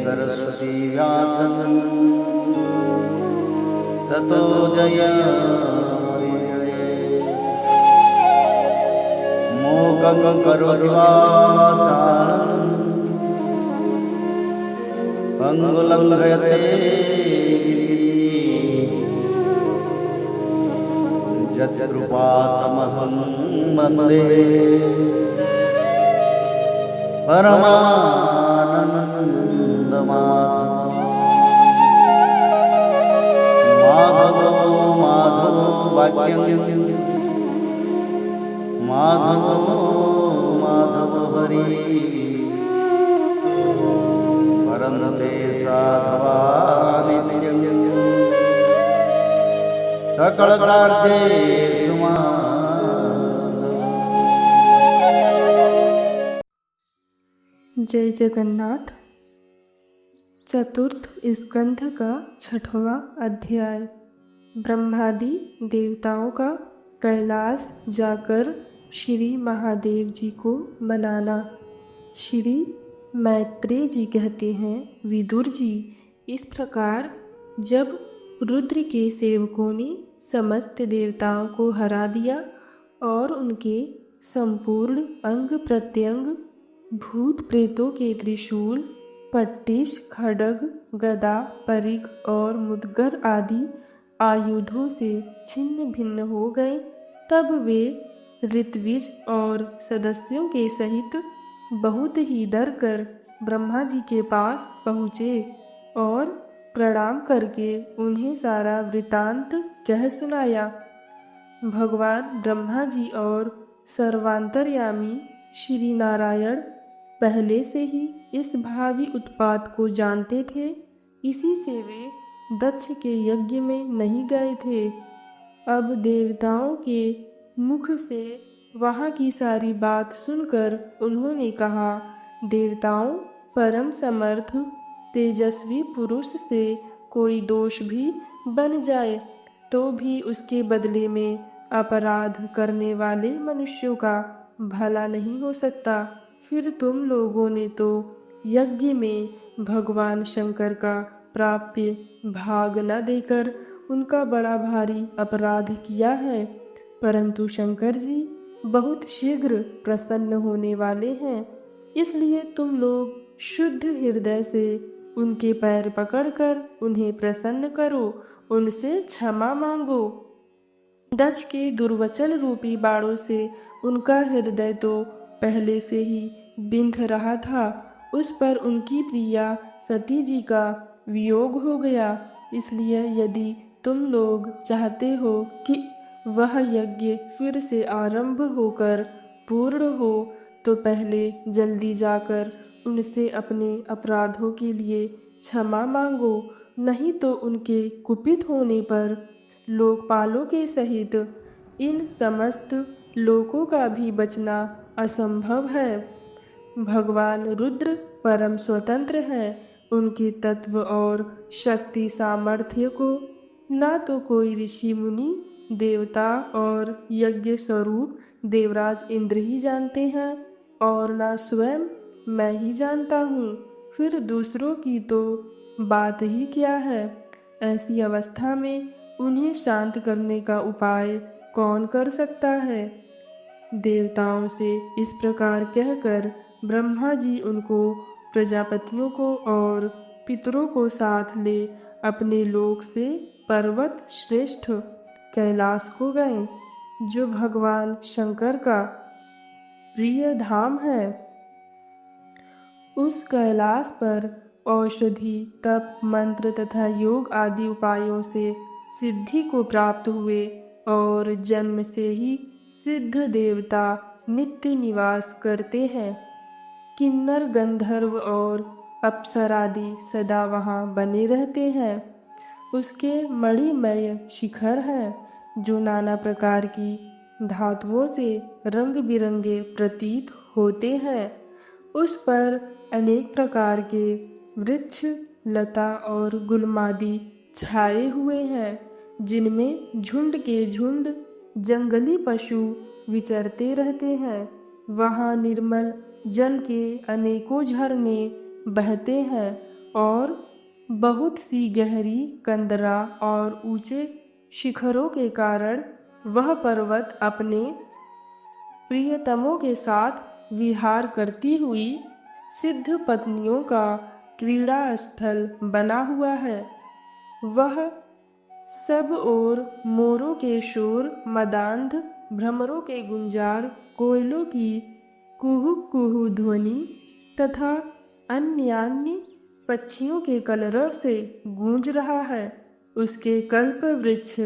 सरस्वती व्यासं ततो जयमुदीरये। मूकं करोति वाचालं पंगुलंघयते यत्कृपातमहं वन्दे परमानन्दमाधवो माधवो वाक्यं माधवो हरि परन्ते साधवा नित्यं सकलकार्येषु जय जगन्नाथ। चतुर्थ स्कंध का 6वां अध्याय। ब्रह्मादि देवताओं का कैलाश जाकर श्री महादेव जी को मनाना। श्री मैत्रेय जी कहते हैं, विदुर जी, इस प्रकार जब रुद्र के सेवकों ने समस्त देवताओं को हरा दिया और उनके संपूर्ण अंग प्रत्यंग भूत प्रेतों के त्रिशूल, पट्टिश, खड्ग, गदा, परिघ और मुदगर आदि आयुधों से छिन्न भिन्न हो गए, तब वे ऋत्विज और सदस्यों के सहित बहुत ही डर कर ब्रह्मा जी के पास पहुँचे और प्रणाम करके उन्हें सारा वृतांत कह सुनाया। भगवान ब्रह्मा जी और सर्वांतर्यामी श्री नारायण पहले से ही इस भावी उत्पात को जानते थे, इसी से वे दक्ष के यज्ञ में नहीं गए थे। अब देवताओं के मुख से वहाँ की सारी बात सुनकर उन्होंने कहा, देवताओं, परम समर्थ तेजस्वी पुरुष से कोई दोष भी बन जाए तो भी उसके बदले में अपराध करने वाले मनुष्यों का भला नहीं हो सकता। फिर तुम लोगों ने तो यज्ञ में भगवान शंकर का प्राप्य भाग न देकर उनका बड़ा भारी अपराध किया है, परंतु शंकर जी बहुत शीघ्र प्रसन्न होने वाले हैं, इसलिए तुम लोग शुद्ध हृदय से उनके पैर पकड़कर उन्हें प्रसन्न करो, उनसे क्षमा मांगो। दक्ष के दुर्वचन रूपी बाणों से उनका हृदय तो पहले से ही बिंध रहा था, उस पर उनकी प्रिया सती जी का वियोग हो गया। इसलिए यदि तुम लोग चाहते हो कि वह यज्ञ फिर से आरंभ होकर पूर्ण हो, तो पहले जल्दी जाकर उनसे अपने अपराधों के लिए क्षमा मांगो, नहीं तो उनके कुपित होने पर लोकपालों के सहित इन समस्त लोकों का भी बचना असंभव है। भगवान रुद्र परम स्वतंत्र हैं, उनके तत्व और शक्ति सामर्थ्य को ना तो कोई ऋषि मुनि, देवता और यज्ञ स्वरूप देवराज इंद्र ही जानते हैं और ना स्वयं मैं ही जानता हूँ, फिर दूसरों की तो बात ही क्या है। ऐसी अवस्था में उन्हें शांत करने का उपाय कौन कर सकता है। देवताओं से इस प्रकार कहकर ब्रह्मा जी उनको, प्रजापतियों को और पितरों को साथ ले अपने लोक से पर्वत श्रेष्ठ कैलाश को गए, जो भगवान शंकर का प्रिय धाम है। उस कैलाश पर औषधि, तप, मंत्र तथा योग आदि उपायों से सिद्धि को प्राप्त हुए और जन्म से ही सिद्ध देवता नित्य निवास करते हैं। किन्नर, गंधर्व और अप्सरादि सदा वहाँ बने रहते हैं। उसके मणिमय शिखर हैं, जो नाना प्रकार की धातुओं से रंग बिरंगे प्रतीत होते हैं। उस पर अनेक प्रकार के वृक्ष, लता और गुलमादि छाए हुए हैं, जिनमें झुंड के झुंड जंगली पशु विचरते रहते हैं। वहाँ निर्मल जल के अनेकों झरने बहते हैं और बहुत सी गहरी कंदरा और ऊंचे शिखरों के कारण वह पर्वत अपने प्रियतमों के साथ विहार करती हुई सिद्ध पत्नियों का क्रीड़ा स्थल बना हुआ है। वह सब ओर मोरों के शोर, मदांध भ्रमरों के गुंजार, कोयलों की कुहू कुहू ध्वनि तथा अन्यान्य पक्षियों के कलरव से गूंज रहा है। उसके कल्प वृक्ष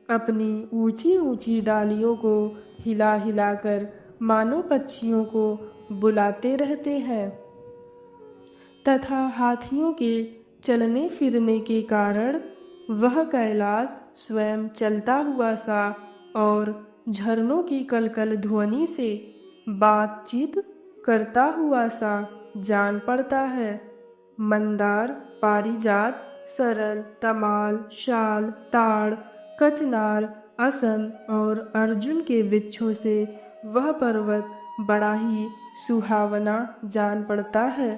अपनी ऊंची ऊंची डालियों को हिला हिलाकर मानो पक्षियों को बुलाते रहते हैं तथा हाथियों के चलने फिरने के कारण वह कैलाश स्वयं चलता हुआ सा और झरनों की कलकल ध्वनि से बातचीत करता हुआ सा जान पड़ता है। मंदार, पारिजात, सरल, तमाल, शाल, ताड़, कचनार, असन और अर्जुन के वृक्षों से वह पर्वत बड़ा ही सुहावना जान पड़ता है।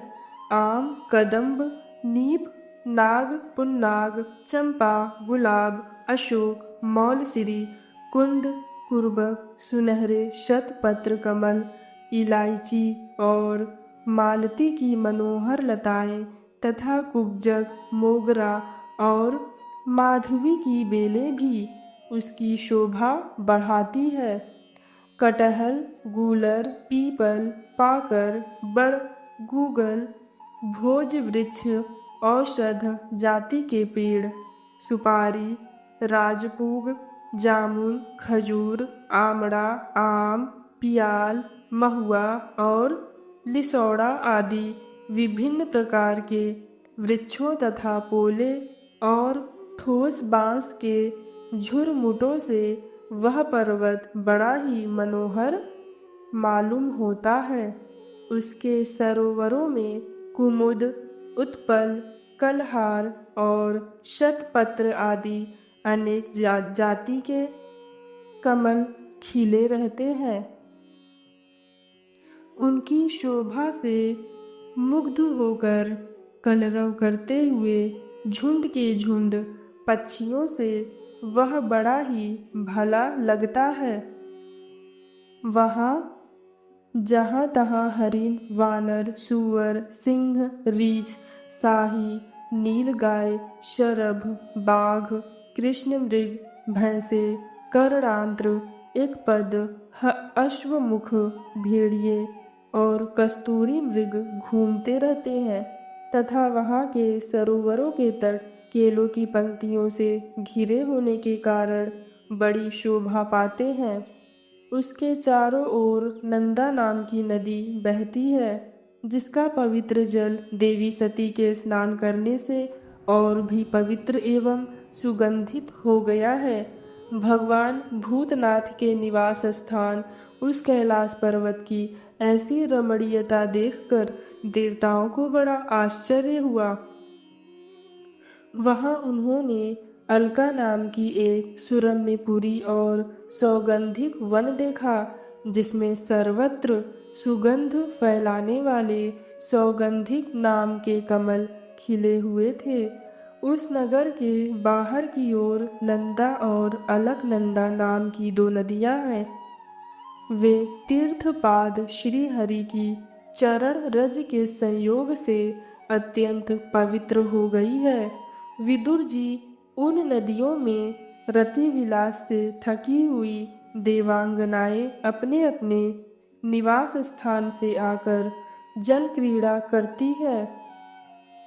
आम, कदम्ब, नीप, नाग, पुन्नाग, चंपा, गुलाब, अशोक, मौलसिरी, कुंद, कुर्बक, सुनहरे शतपत्र कमल, इलायची और मालती की मनोहर लताएं तथा कुब्जक, मोगरा और माधवी की बेलें भी उसकी शोभा बढ़ाती है। कटहल, गूलर, पीपल, पाकर, बड़, गूगल, भोज वृक्ष, औषध जाति के पेड़, सुपारी, राजपूग, जामुन, खजूर, आमड़ा, आम, पियाल, महुआ और लिसौड़ा आदि विभिन्न प्रकार के वृक्षों तथा पोले और ठोस बांस के झुरमुटों से वह पर्वत बड़ा ही मनोहर मालूम होता है। उसके सरोवरों में कुमुद, उत्पल, कलहार और शतपत्र आदि अनेक जाति के कमल खिले रहते हैं। उनकी शोभा से मुग्ध होकर कलरव करते हुए झुंड के झुंड पक्षियों से वह बड़ा ही भला लगता है। वहाँ जहाँ तहाँ हरिण, वानर, सूअर, सिंह, रीछ, शाही, नीलगाय, शरभ, बाघ, कृष्ण मृग, भैंसे, करणांत्र, एक पद, अश्वमुख, भेड़िए और कस्तूरी मृग घूमते रहते हैं तथा वहाँ के सरोवरों के तट केलों की पंक्तियों से घिरे होने के कारण बड़ी शोभा पाते हैं। उसके चारों ओर नंदा नाम की नदी बहती है, जिसका पवित्र जल देवी सती के स्नान करने से और भी पवित्र एवं सुगंधित हो गया है। भगवान भूतनाथ के निवास स्थान उस कैलाश पर्वत की ऐसी रमणीयता देखकर देवताओं को बड़ा आश्चर्य हुआ। वहाँ उन्होंने अलका नाम की एक सुरम्यपुरी और सौगंधिक वन देखा, जिसमें सर्वत्र सुगंध फैलाने वाले सौगंधिक नाम के कमल खिले हुए थे। उस नगर के बाहर की ओर नंदा और अलकनंदा नाम की दो नदियां हैं। वे तीर्थपाद श्री हरि की चरण रज के संयोग से अत्यंत पवित्र हो गई है। विदुर जी उन नदियों में रति विलास से थकी हुई देवांगनाएं अपने अपने निवास स्थान से आकर जल क्रीड़ा करती है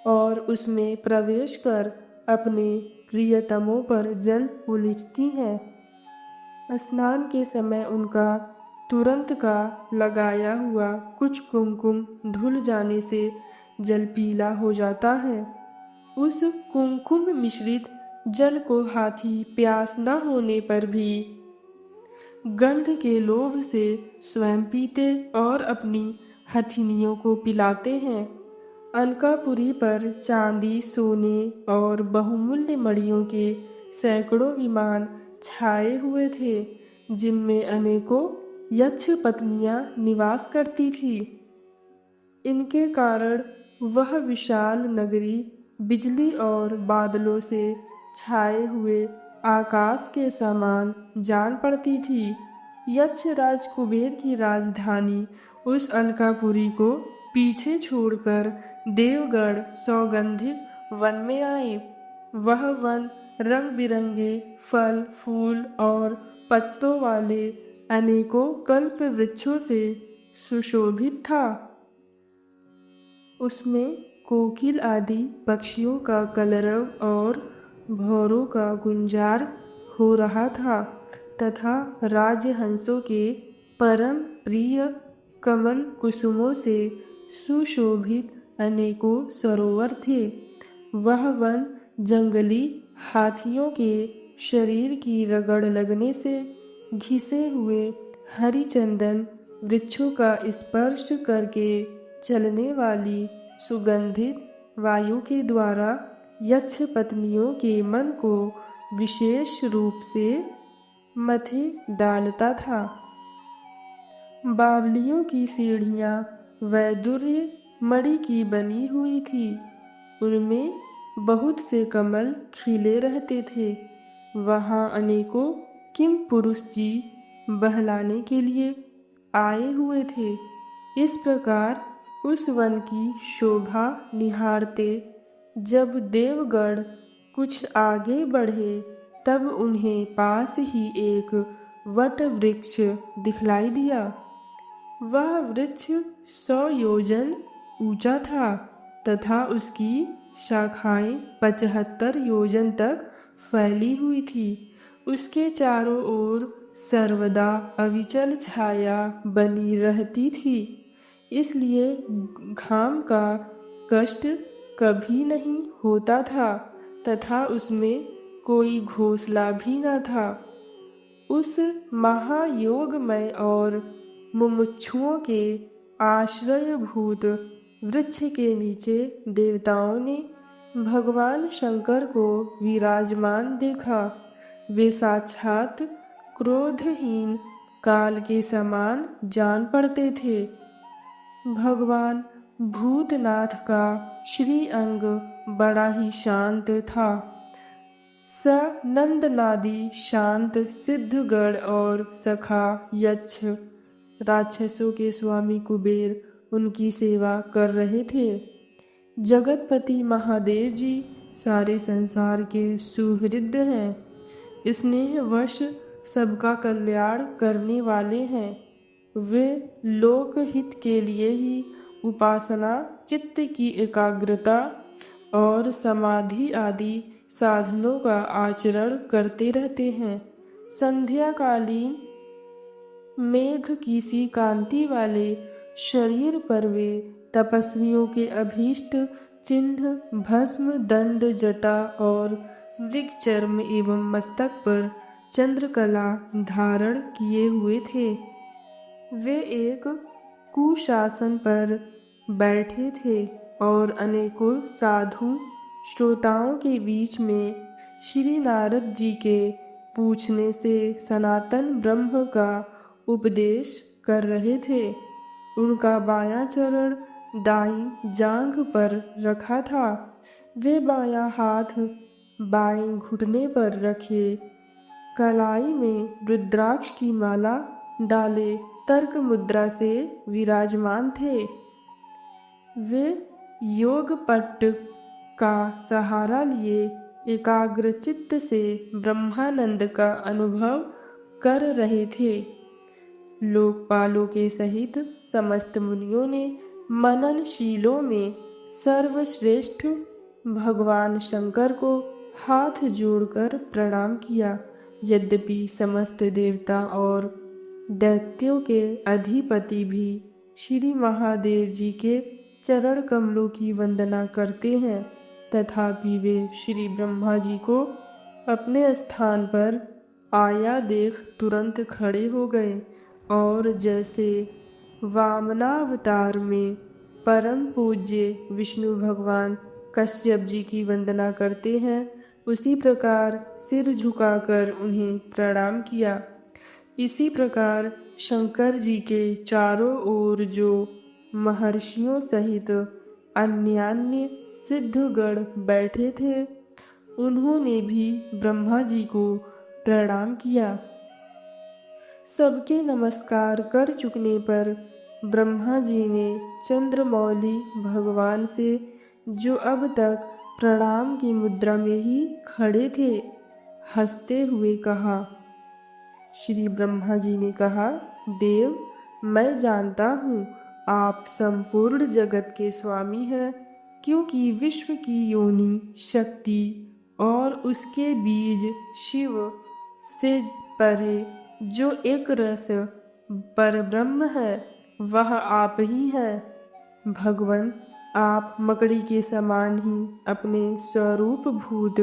और उसमें प्रवेश कर अपने प्रियतमों पर जल उलीचती हैं। स्नान के समय उनका तुरंत का लगाया हुआ कुछ कुमकुम धुल जाने से जल पीला हो जाता है। उस कुमकुम मिश्रित जल को हाथी प्यास न होने पर भी गंध के लोभ से स्वयं पीते और अपनी हथिनियों को पिलाते हैं। अलकापुरी पर चांदी, सोने और बहुमूल्य मणियों के सैकड़ों विमान छाए हुए थे, जिनमें अनेकों यक्ष पत्नियां निवास करती थी। इनके कारण वह विशाल नगरी बिजली और बादलों से छाए हुए आकाश के समान जान पड़ती थी। यक्ष राज कुबेर की राजधानी उस अलकापुरी को पीछे छोड़कर देवगढ़ सौगंधिक वन में आए। वह वन रंग बिरंगे फल फूल और पत्तों वाले अनेकों कल्प वृक्षों से सुशोभित था। उसमें कोकिल आदि पक्षियों का कलरव और भौरों का गुंजार हो रहा था तथा राजहंसों के परम प्रिय कमल कुसुमों से सुशोभित अनेकों सरोवर थे। वह वन जंगली हाथियों के शरीर की रगड़ लगने से घिसे हुए हरी चंदन वृक्षों का स्पर्श करके चलने वाली सुगंधित वायु के द्वारा यक्ष पत्नियों के मन को विशेष रूप से मथे डालता था। बावलियों की सीढ़ियाँ वैदुर्य मणि की बनी हुई थी। उनमें बहुत से कमल खिले रहते थे। वहाँ अनेकों किम पुरुष जी बहलाने के लिए आए हुए थे। इस प्रकार उस वन की शोभा निहारते जब देवगढ़ कुछ आगे बढ़े तब उन्हें पास ही एक वट वृक्ष दिखलाई दिया। वह वृक्ष 100 योजन ऊंचा था तथा उसकी शाखाएं 75 योजन तक फैली हुई थी। उसके चारों ओर सर्वदा अविचल छाया बनी रहती थी, इसलिए घाम का कष्ट कभी नहीं होता था तथा उसमें कोई घोंसला भी न था। उस महायोगमय और मुमुक्षुओं के आश्रयभूत वृक्ष के नीचे देवताओं ने भगवान शंकर को विराजमान देखा। वे साक्षात क्रोधहीन काल के समान जान पड़ते थे। भगवान भूतनाथ का श्री अंग बड़ा ही शांत था। स नंदनादि शांत सिद्धगढ़ और सखा यक्ष राक्षसों के स्वामी कुबेर उनकी सेवा कर रहे थे। जगतपति महादेव जी सारे संसार के सुहृद हैं। स्नेहवश सबका कल्याण करने वाले हैं। वे लोकहित के लिए ही उपासना, चित्त की एकाग्रता और समाधि आदि साधनों का आचरण करते रहते हैं। संध्याकालीन मेघ की सी कांति वाले शरीर पर वे तपस्वियों के अभीष्ट चिन्ह भस्म दंड जटा और मृग चर्म एवं मस्तक पर चंद्रकला धारण किए हुए थे। वे एक कुशासन पर बैठे थे और अनेकों साधु श्रोताओं के बीच में श्री नारद जी के पूछने से सनातन ब्रह्म का उपदेश कर रहे थे। उनका बायां चरण दाईं जांघ पर रखा था। वे बायां हाथ बाएं घुटने पर रखे कलाई में रुद्राक्ष की माला डाले तर्क मुद्रा से विराजमान थे। वे योग पट्ट का सहारा लिए एकाग्र चित्त से ब्रह्मानंद का अनुभव कर रहे थे। लोकपालों के सहित समस्त मुनियों ने मननशीलों में सर्वश्रेष्ठ भगवान शंकर को हाथ जोड़कर प्रणाम किया। यद्यपि समस्त देवता और दैत्यों के अधिपति भी श्री महादेव जी के चरण कमलों की वंदना करते हैं, तथापि वे श्री ब्रह्मा जी को अपने स्थान पर आया देख तुरंत खड़े हो गए और जैसे वामनावतार में परम पूज्य विष्णु भगवान कश्यप जी की वंदना करते हैं, उसी प्रकार सिर झुकाकर उन्हें प्रणाम किया। इसी प्रकार शंकर जी के चारों ओर जो महर्षियों सहित अन्यान्य सिद्धगण बैठे थे, उन्होंने भी ब्रह्मा जी को प्रणाम किया। सबके नमस्कार कर चुकने पर ब्रह्मा जी ने चंद्रमौली भगवान से, जो अब तक प्रणाम की मुद्रा में ही खड़े थे, हंसते हुए कहा। श्री ब्रह्मा जी ने कहा, देव, मैं जानता हूँ आप संपूर्ण जगत के स्वामी हैं, क्योंकि विश्व की योनि शक्ति और उसके बीज शिव से परे जो एक रस परब्रह्म है, वह आप ही हैं। भगवान, आप मकड़ी के समान ही अपने स्वरूप भूत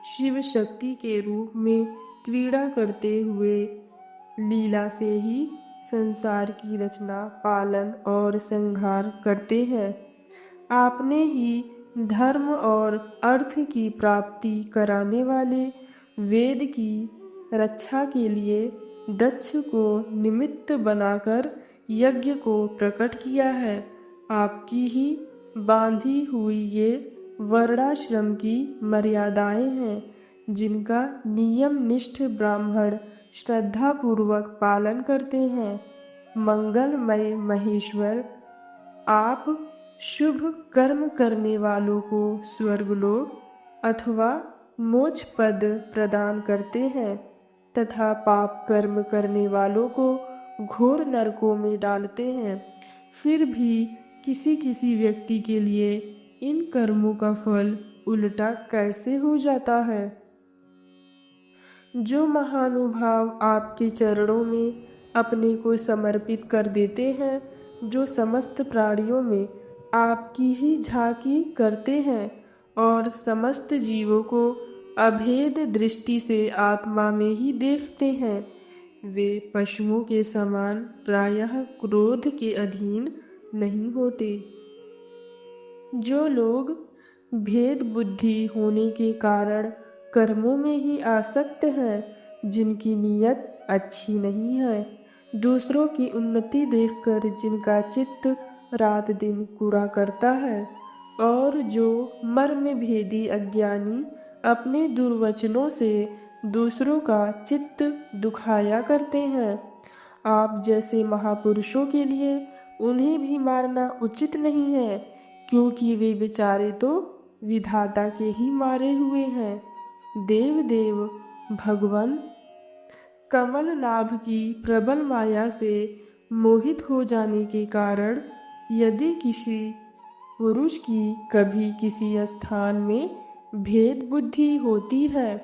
शिव शक्ति के रूप में क्रीड़ा करते हुए लीला से ही संसार की रचना, पालन और संहार करते हैं। आपने ही धर्म और अर्थ की प्राप्ति कराने वाले वेद की रक्षा के लिए दक्ष को निमित्त बनाकर यज्ञ को प्रकट किया है। आपकी ही बांधी हुई ये वर्णाश्रम की मर्यादाएं हैं, जिनका नियम निष्ठ ब्राह्मण श्रद्धापूर्वक पालन करते हैं। मंगलमय महेश्वर, आप शुभ कर्म करने वालों को स्वर्गलोक अथवा मोक्ष पद प्रदान करते हैं तथा पाप कर्म करने वालों को घोर नरकों में डालते हैं। फिर भी किसी किसी व्यक्ति के लिए इन कर्मों का फल उल्टा कैसे हो जाता है? जो महानुभाव आपके चरणों में अपने को समर्पित कर देते हैं, जो समस्त प्राणियों में आपकी ही झांकी करते हैं और समस्त जीवों को अभेद दृष्टि से आत्मा में ही देखते हैं, वे पशुओं के समान प्रायः क्रोध के अधीन नहीं होते। जो लोग भेद बुद्धि होने के कारण कर्मों में ही आसक्त हैं, जिनकी नीयत अच्छी नहीं है, दूसरों की उन्नति देखकर जिनका चित्त रात दिन कूड़ा करता है, और जो मर्म भेदी अज्ञानी अपने दुर्वचनों से दूसरों का चित्त दुखाया करते हैं, आप जैसे महापुरुषों के लिए उन्हें भी मारना उचित नहीं है, क्योंकि वे बेचारे तो विधाता के ही मारे हुए हैं। देव देव भगवान, कमल नाभ की प्रबल माया से मोहित हो जाने के कारण यदि किसी पुरुष की कभी किसी स्थान में भेद बुद्धि होती है,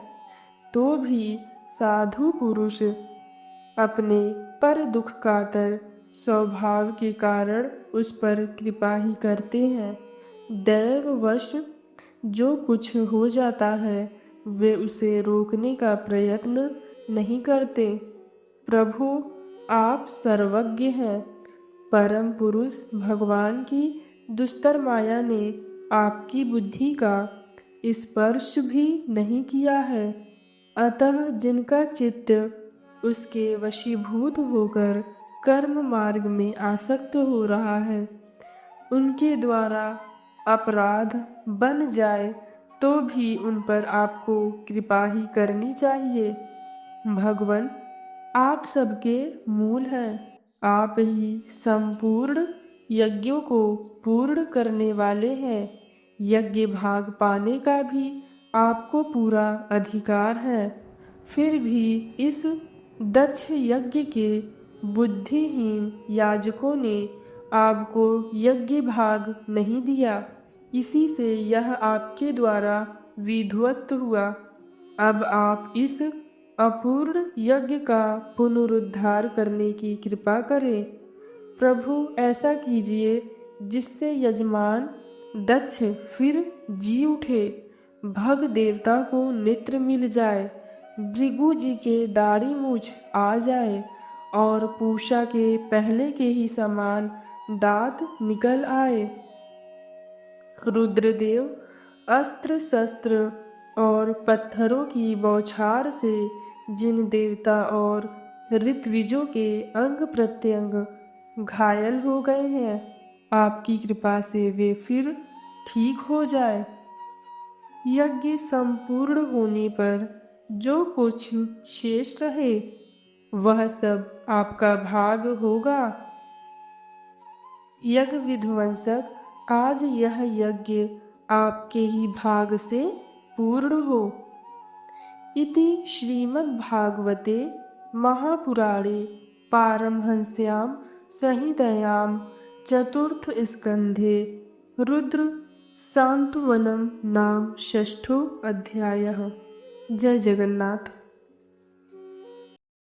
तो भी साधु पुरुष अपने पर दुख कातर स्वभाव के कारण उस पर कृपा ही करते हैं। दैववश जो कुछ हो जाता है, वे उसे रोकने का प्रयत्न नहीं करते। प्रभु, आप सर्वज्ञ हैं। परम पुरुष भगवान की दुस्तर माया ने आपकी बुद्धि का स्पर्श भी नहीं किया है, अतः जिनका चित्त उसके वशीभूत होकर कर्म मार्ग में आसक्त हो रहा है, उनके द्वारा अपराध बन जाए तो भी उन पर आपको कृपा ही करनी चाहिए। भगवान, आप सबके मूल हैं। आप ही संपूर्ण यज्ञों को पूर्ण करने वाले हैं। यज्ञ भाग पाने का भी आपको पूरा अधिकार है। फिर भी इस दक्ष यज्ञ के बुद्धिहीन याजकों ने आपको यज्ञ भाग नहीं दिया, इसी से यह आपके द्वारा विध्वस्त हुआ। अब आप इस अपूर्ण यज्ञ का पुनरुद्धार करने की कृपा करें। प्रभु, ऐसा कीजिए जिससे यजमान दक्ष फिर जी उठे, भग देवता को नेत्र मिल जाए, भृगु जी के दाढ़ी मूछ आ जाए और पूषा के पहले के ही समान दांत निकल आए। रुद्रदेव अस्त्र शस्त्र और पत्थरों की बौछार से जिन देवता और ऋत्विजों के अंग प्रत्यंग घायल हो गए हैं, आपकी कृपा से वे फिर ठीक हो जाए। यज्ञ संपूर्ण होने पर जो कुछ शेष रहे वह सब आपका भाग होगा। यज्ञ विध्वंसक, आज यह यज्ञ आपके ही भाग से पूर्ण हो। इति श्रीमद्भागवते महापुराणे पारमहंस्यां संहितायां चतुर्थ स्कन्धे रुद्र सांत्वनं नाम षष्ठो अध्यायः। जय जगन्नाथ।